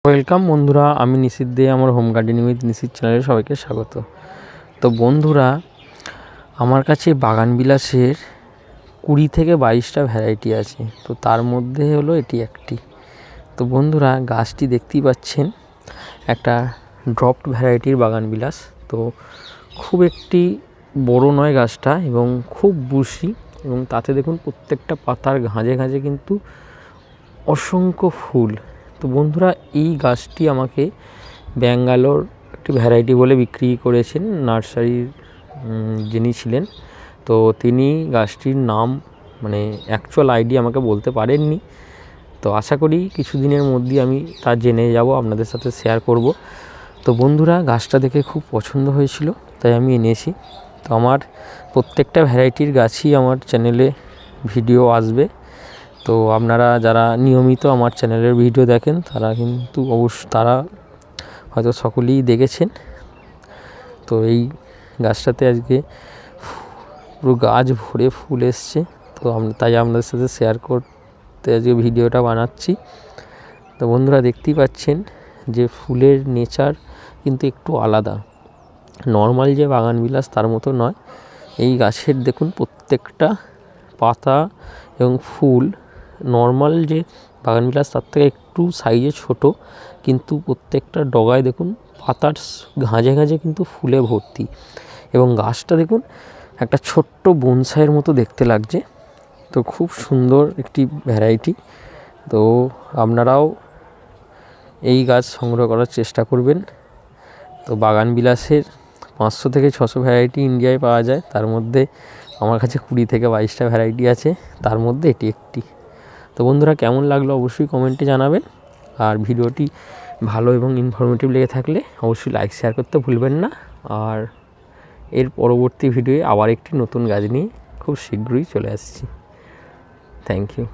Welcome বন্ধুরা, আমি নিশিত দে। আমার হোম গার্ডেনিং উইথ নিশিত চ্যানেলে সবাইকে স্বাগত। তো বন্ধুরা, আমার কাছে বাগানবিলাসের 20 থেকে 22টা ভ্যারাইটি আছে। তো তার মধ্যে হলো এটি একটি। তো বন্ধুরা, গাছটি দেখতেই পাচ্ছেন, একটা ড্রপড ভ্যারাইটির বাগানবিলাস। তো খুব একটি বড় নয় গাছটা, এবং খুব বুশি, এবং তাতে দেখুন প্রত্যেকটা পাতার ঘাঁজে ঘাঁজে কিন্তু অসংখ্য ফুল। তো বন্ধুরা, এই গাছটি আমাকে ব্যাঙ্গালোর একটি ভ্যারাইটি বলে বিক্রি করেছেন নার্সারির যিনি ছিলেন। তো তিনি গাছটির নাম অ্যাকচুয়াল আইডি আমাকে বলতে পারেননি। তো আশা করি কিছুদিনের মধ্যেই আমি তা জেনে যাব, আপনাদের সাথে শেয়ার করব। তো বন্ধুরা, গাছটা দেখে খুব পছন্দ হয়েছিল, তাই আমি এনেছি। তো আমার প্রত্যেকটা ভ্যারাইটির গাছই আমার চ্যানেলে ভিডিও আসবে। তো আপনারা যারা নিয়মিত আমার চ্যানেলের ভিডিও দেখেন তারা কিন্তু তারা হয়তো সকলেই দেখেছেন। তো এই গাছটাতে আজকে পুরো গাছ ভরে ফুল এসছে। তো তাই আপনাদের সাথে শেয়ার করতে আজকে ভিডিওটা বানাচ্ছি। তো বন্ধুরা, দেখতেই পাচ্ছেন যে ফুলের নেচার কিন্তু একটু আলাদা। নর্মাল যে বাগানবিলাস তার মতো নয়। এই গাছের দেখুন প্রত্যেকটা পাতা এবং ফুল নর্মাল যে বাগানবিলাস তার থেকে একটু সাইজে ছোট, কিন্তু প্রত্যেকটা ডগায় দেখুন পাতার ঘাঁজে ঘাঁজে কিন্তু ফুলে ভর্তি। এবং গাছটা দেখুন একটা ছোট্ট বনসাইয়ের মতো দেখতে লাগছে। তো খুব সুন্দর একটি ভ্যারাইটি। তো আপনারাও এই গাছ সংগ্রহ করার চেষ্টা করবেন। তো বাগানবিলাসের 500 থেকে 600 ভ্যারাইটি ইন্ডিয়ায় পাওয়া যায়। তার মধ্যে আমার কাছে 20 থেকে 22টা ভ্যারাইটি আছে, তার মধ্যে এটি একটি। তো বন্ধুরা, কেমন লাগলো অবশ্যই কমেন্টে জানাবেন। আর ভিডিওটি ভালো এবং ইনফরমেটিভ লেগে থাকলে অবশ্যই লাইক শেয়ার করতে ভুলবেন না। আর এর পরবর্তী ভিডিওয়ে আবার একটি নতুন গাছ নিয়ে খুব শীঘ্রই চলে আসছি। Thank you.